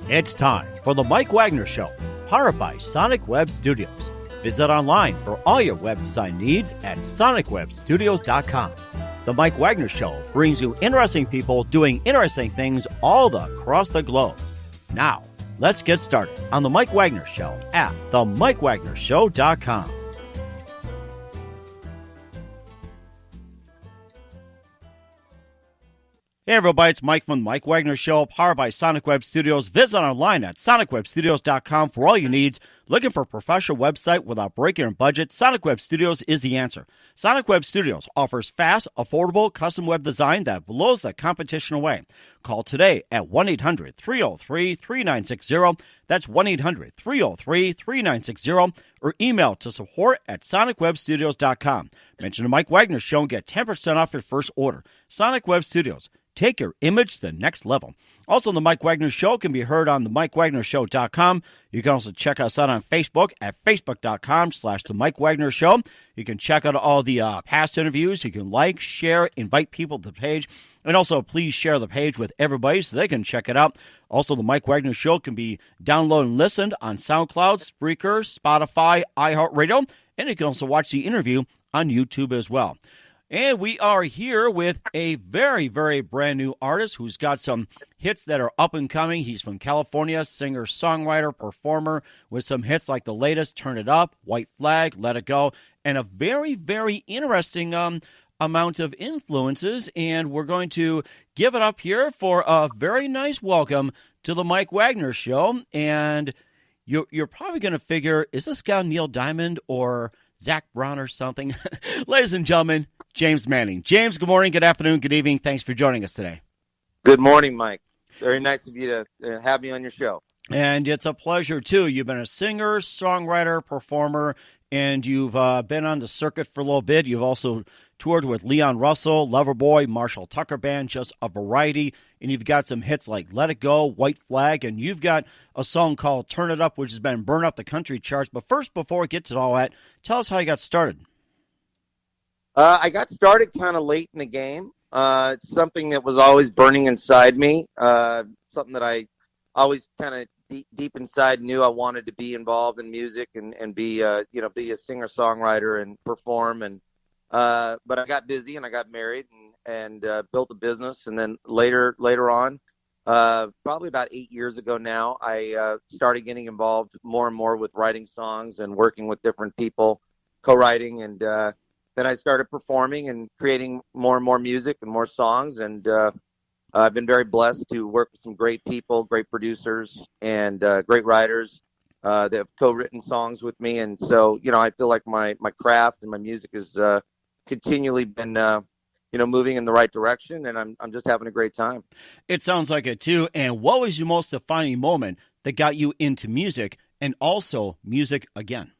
It's time for the Mike Wagner Show, powered by Sonic Web Studios. Visit online for all your website needs at sonicwebstudios.com. The Mike Wagner Show brings you interesting people doing interesting things all across the globe. Now, let's get started on the Mike Wagner Show at themikewagnershow.com. Hey everybody, it's Mike from the Mike Wagner Show, powered by Sonic Web Studios. Visit online at sonicwebstudios.com for all your needs. Looking for a professional website without breaking your budget? Sonic Web Studios is the answer. Sonic Web Studios offers fast, affordable, custom web design that blows the competition away. Call today at 1-800-303-3960. That's 1-800-303-3960. Or email to support@sonicwebstudios.com. Mention the Mike Wagner Show and get 10% off your first order. Sonic Web Studios. Take your image to the next level. Also, the Mike Wagner Show can be heard on the MikeWagnerShow.com. You can also check us out on Facebook at Facebook.com/The Mike Wagner Show. You can check out all the past interviews. You can like, share, invite people to the page. And also, please share the page with everybody so they can check it out. Also, the Mike Wagner Show can be downloaded and listened on SoundCloud, Spreaker, Spotify, iHeartRadio. And you can also watch the interview on YouTube as well. And we are here with a very, very brand new artist who's got some hits that are up and coming. He's from California, singer, songwriter, performer with some hits like the latest, Turn It Up, White Flag, Let It Go, and a very, very interesting amount of influences. And we're going to give it up here for a very nice welcome to the Mike Wagner Show. And you're probably going to figure, is this guy Neil Diamond or Zach Brown or something? Ladies and gentlemen, James Manning. James, good morning, good afternoon, good evening. Thanks for joining us today. Good morning, Mike. Very nice of you to have me on your show. And it's a pleasure, too. You've been a singer, songwriter, performer, and you've been on the circuit for a little bit. You've also toured with Leon Russell, Loverboy, Marshall Tucker Band, just a variety. And you've got some hits like Let It Go, White Flag, and you've got a song called Turn It Up, which has been burning up the country charts. But first, before we get to all that, tell us how you got started. I got started kind of late in the game. It's something that was always burning inside me, something that I always kind of deep inside knew I wanted to be involved in music and be a singer-songwriter and perform. And but I got busy and I got married and built a business. And then later on, probably about 8 years ago now, I started getting involved more and more with writing songs and working with different people, co-writing, and then I started performing and creating more and more music and more songs. And I've been very blessed to work with some great people, great producers, and great writers that have co-written songs with me. And so, I feel like my craft and my music has continually been, moving in the right direction. And I'm just having a great time. It sounds like it, too. And what was your most defining moment that got you into music and also music again?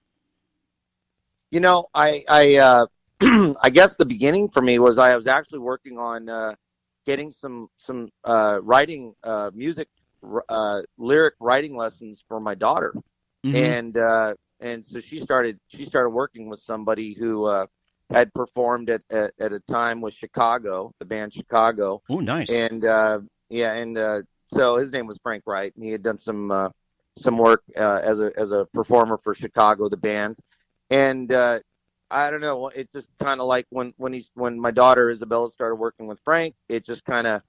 I guess the beginning for me was I was actually working on getting some writing music lyric writing lessons for my daughter, mm-hmm. and so she started working with somebody who had performed at a time with Chicago, the band Chicago. Oh, nice. And so his name was Frank Wright, and he had done some work as a performer for Chicago, the band, and. I don't know. It just kind of like when my daughter Isabella started working with Frank, it just kind of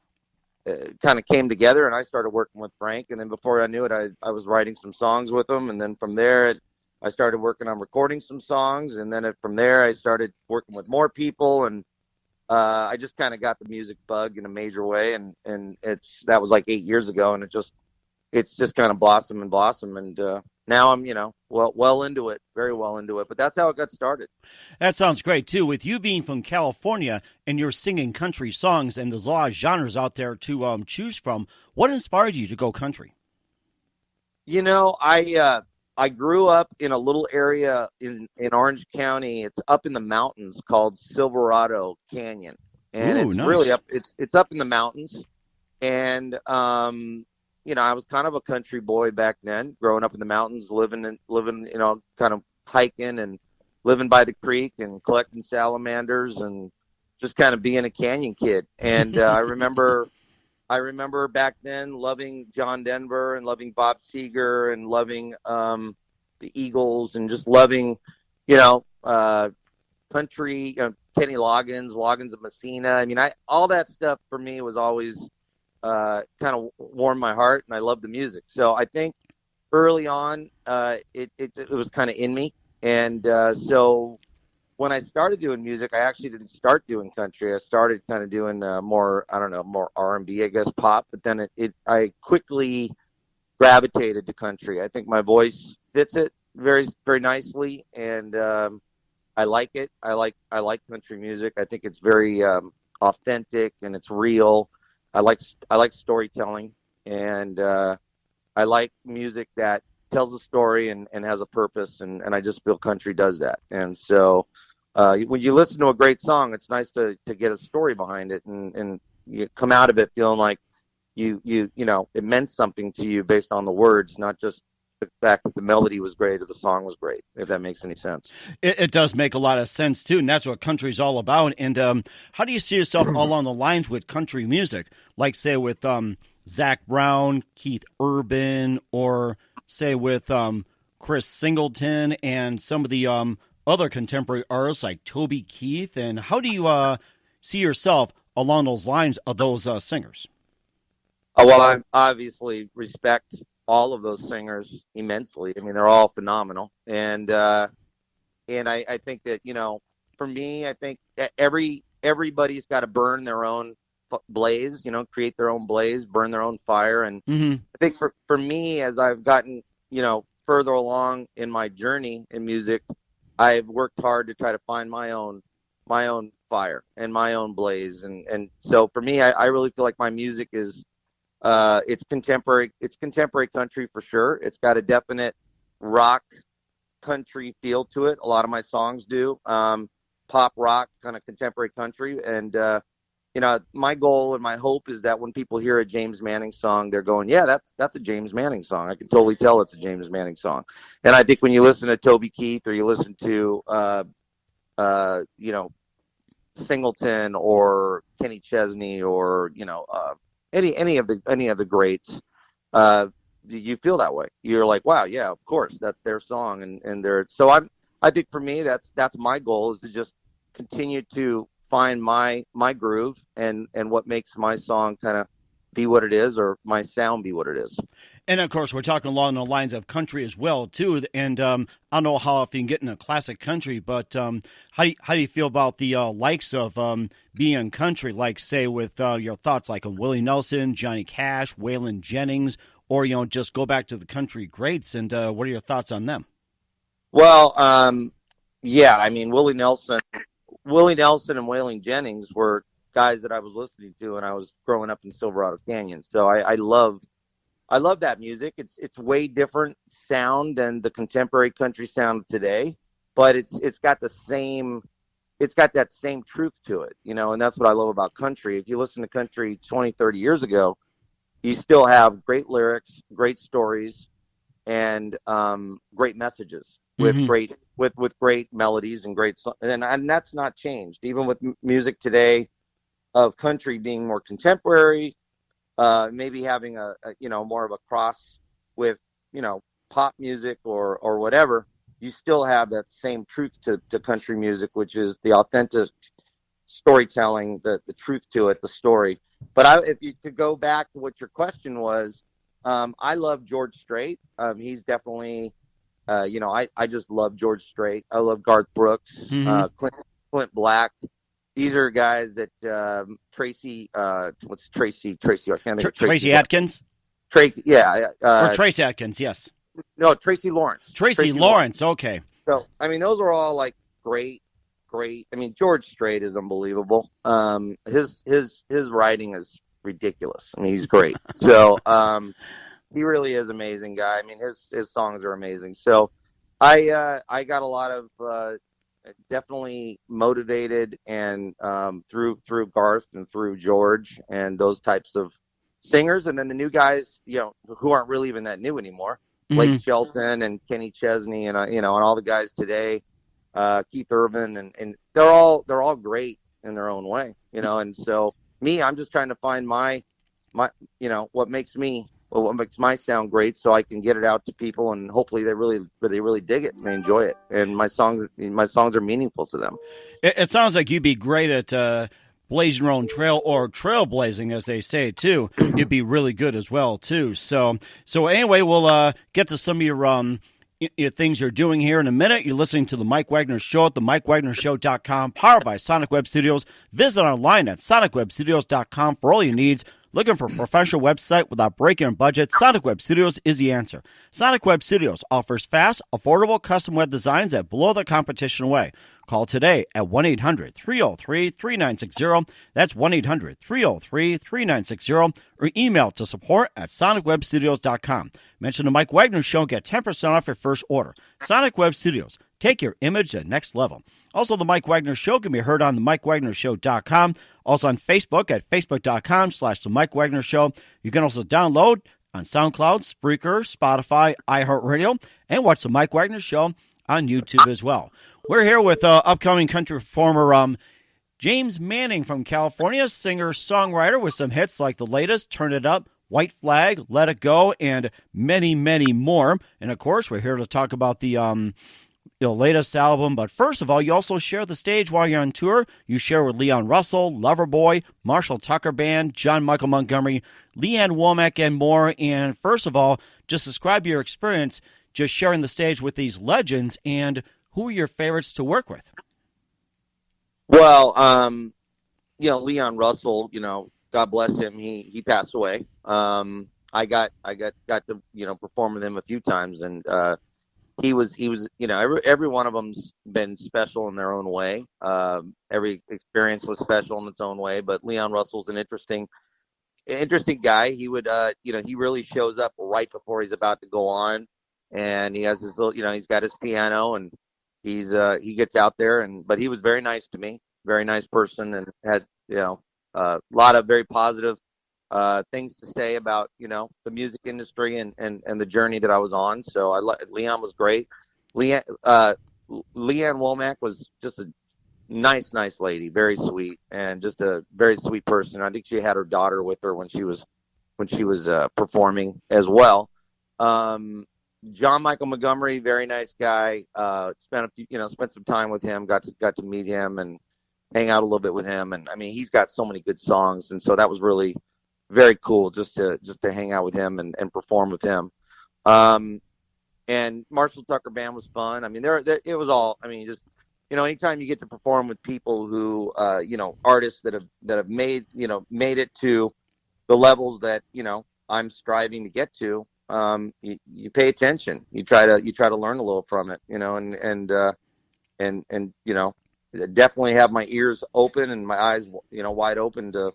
came together, and I started working with Frank. And then before I knew it, I was writing some songs with him. And then from there, I started working on recording some songs. And then from there, I started working with more people. And I just kind of got the music bug in a major way. And that was like 8 years ago, and it's just kind of blossomed. And now I'm, well into it, very well into it. But that's how it got started. That sounds great, too. With you being from California and you're singing country songs, and there's a lot of genres out there to choose from, what inspired you to go country? I grew up in a little area in Orange County. It's up in the mountains called Silverado Canyon. And it's nice. Really up. It's up in the mountains. And I was kind of a country boy back then, growing up in the mountains, living, kind of hiking and living by the creek and collecting salamanders and just kind of being a canyon kid. And I remember I remember back then loving John Denver and loving Bob Seger and loving the Eagles and just loving, you know, country, Kenny Loggins of Messina. I mean, all that stuff for me was always kind of warmed my heart, and I loved the music. So I think early on, it was kind of in me, and so when I started doing music, I actually didn't start doing country. I started kind of doing more, I don't know, more R&B, I guess, pop. But then I quickly gravitated to country. I think my voice fits it very, very nicely, and I like it. I like country music. I think it's very authentic and it's real. I like storytelling, and I like music that tells a story and has a purpose, and I just feel country does that. And so when you listen to a great song, it's nice to get a story behind it, and you come out of it feeling like you know it meant something to you based on the words, not just the fact that the melody was great or the song was great, if that makes any sense. It does make a lot of sense, too, and that's what country's all about. And how do you see yourself along the lines with country music, like, say, with Zach Brown, Keith Urban, or, say, with Chris Singleton and some of the other contemporary artists like Toby Keith? And how do you see yourself along those lines of those singers? Oh, well, I obviously respect all of those singers immensely. I mean, they're all phenomenal, and I think that, you know, for me, I think that everybody's got to burn their own blaze, you know, create their own blaze, burn their own fire. And I think for me, as I've gotten, you know, further along in my journey in music, I've worked hard to try to find my own fire and my own blaze. And so for me, I really feel like my music is, it's contemporary country for sure. It's got a definite rock country feel to it. A lot of my songs do, pop rock, kind of contemporary country. And, you know, my goal and my hope is that when people hear a James Manning song, they're going, yeah, that's a James Manning song. I can totally tell it's a James Manning song. And I think when you listen to Toby Keith or you listen to, you know, Singleton or Kenny Chesney or, you know, any of the greats, you feel that way. You're like, wow, yeah, of course, that's their song, and they're so. I think for me, that's my goal, is to just continue to find my groove and what makes my song kind of be what it is, or my sound be what it is. And of course, we're talking along the lines of country as well, too. And I don't know how often you get into classic country, but how do you feel about the likes of being in country, like, say, with your thoughts like on Willie Nelson, Johnny Cash, Waylon Jennings, or, you know, just go back to the country greats? And what are your thoughts on them? Well, yeah, I mean, Willie Nelson and Waylon Jennings were guys that I was listening to when I was growing up in Silverado Canyon. So I love that music. It's way different sound than the contemporary country sound of today, but it's got that same truth to it, you know, and that's what I love about country. If you listen to country 20, 30 years ago, you still have great lyrics, great stories, and great messages with great melodies and great and that's not changed. Even with music today of country being more contemporary, maybe having a you know, more of a cross with, you know, pop music or whatever, you still have that same truth to country music, which is the authentic storytelling, the truth to it, the story. But if you to go back to what your question was, I love George Strait. He's definitely, you know, I just love George Strait. I love Garth Brooks, Clint Black. These are guys that Tracy. What's Tracy? Tracy. I can't think of Tracy. Tracy Atkins. Yeah. Or Trace Atkins. Yes. No, Tracy Lawrence. Tracy Lawrence. Okay. So I mean, those are all like great. I mean, George Strait is unbelievable. His writing is ridiculous. I mean, he's great. So he really is an amazing guy. I mean, his songs are amazing. So I got a lot of definitely motivated and through Garth and through George and those types of singers, and then the new guys, you know, who aren't really even that new anymore, Blake Shelton and Kenny Chesney and you know, and all the guys today, Keith Urban, and they're all great in their own way, you know. And so me, I'm just trying to find my what makes my sound great, so I can get it out to people, and hopefully they really dig it and they enjoy it, and my songs are meaningful to them. It sounds like you'd be great at blazing your own trail, or trailblazing, as they say too. You'd be really good as well too. So anyway, we'll get to some of your things you're doing here in a minute. You're listening to the Mike Wagner Show at the MikeWagnerShow.com, powered by Sonic Web Studios. Visit online at SonicWebStudios.com for all your needs. Looking for a professional website without breaking a budget? Sonic Web Studios is the answer. Sonic Web Studios offers fast, affordable custom web designs that blow the competition away. Call today at 1-800-303-3960. That's 1-800-303-3960. Or email to support@sonicwebstudios.com. Mention the Mike Wagner Show and get 10% off your first order. Sonic Web Studios. Take your image to the next level. Also, the Mike Wagner Show can be heard on the MikeWagnerShow.com. Also on Facebook at Facebook.com/The Mike Wagner Show. You can also download on SoundCloud, Spreaker, Spotify, iHeartRadio, and watch the Mike Wagner Show on YouTube as well. We're here with upcoming country performer James Manning from California, singer-songwriter with some hits like the latest, Turn It Up, White Flag, Let It Go, and many, many more. And, of course, we're here to talk about the latest album. But first of all, you also share the stage while you're on tour. You share with Leon Russell, Loverboy, Marshall Tucker Band, John Michael Montgomery, Leanne Womack, and more. And first of all, just describe your experience just sharing the stage with these legends, and who are your favorites to work with? Well, Leon Russell, God bless him. He passed away. I got to perform with him a few times, and he was every one of them's been special in their own way. Every experience was special in its own way. But Leon Russell's an interesting guy. He would he really shows up right before he's about to go on, and he has his little he's got his piano, and he gets out there, but he was very nice to me, very nice person, and had a lot of very positive things to say about the music industry and the journey that I was on. So Leon was great. Leanne Womack was just a nice lady, very sweet, and just a very sweet person. I think she had her daughter with her when she was performing as well. John Michael Montgomery, very nice guy. Spent some time with him. Got to meet him and hang out a little bit with him. And I mean, he's got so many good songs, and so that was really very cool just to hang out with him and perform with him. And Marshall Tucker Band was fun. I mean, it was all. I mean, just anytime you get to perform with people who artists that have made it to the levels that I'm striving to get to. You pay attention. You try to learn a little from it, and definitely have my ears open and my eyes, wide open to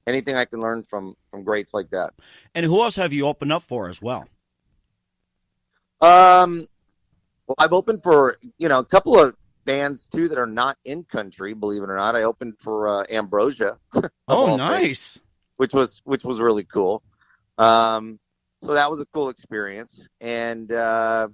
anything I can learn from greats like that. And who else have you opened up for as well? Well, I've opened for a couple of bands too that are not in country. Believe it or not, I opened for Ambrosia. Oh, nice. Which was really cool. So that was a cool experience. And, I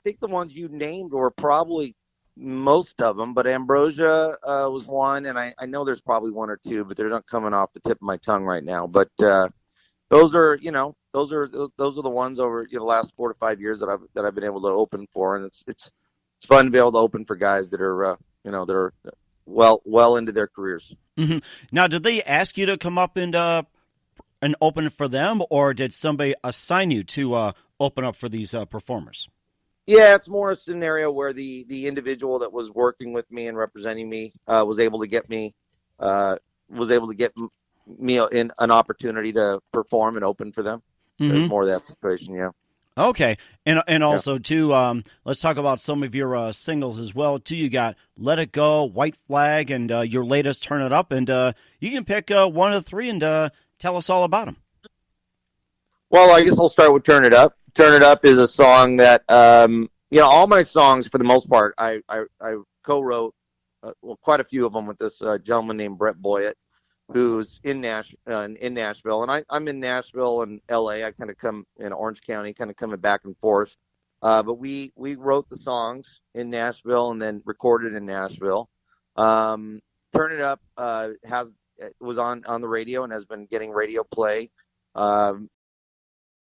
think the ones you named were probably most of them, but Ambrosia was one, and I know there's probably one or two, but they're not coming off the tip of my tongue right now. But those are the ones over the last 4 to 5 years that I've been able to open for, and it's fun to be able to open for guys that are that are well into their careers. Mm-hmm. Now, did they ask you to come up and open for them, or did somebody assign you to open up for these performers? Yeah, it's more a scenario where the individual that was working with me and representing me was able to get me in an opportunity to perform and open for them. Mm-hmm. There's more of that situation, yeah. Okay, and also too, let's talk about some of your singles as well too. You got "Let It Go," "White Flag," and your latest "Turn It Up," and you can pick one of the three and tell us all about them. Well, I guess I'll start with "Turn It Up." "Turn It Up" is a song that all my songs for the most part I co-wrote quite a few of them with this gentleman named Brett Boyett, who's in Nashville, and I'm in Nashville and L.A. I kind of come in Orange County, kind of coming back and forth. But we wrote the songs in Nashville and then recorded in Nashville. "Turn It Up" was on the radio and has been getting radio play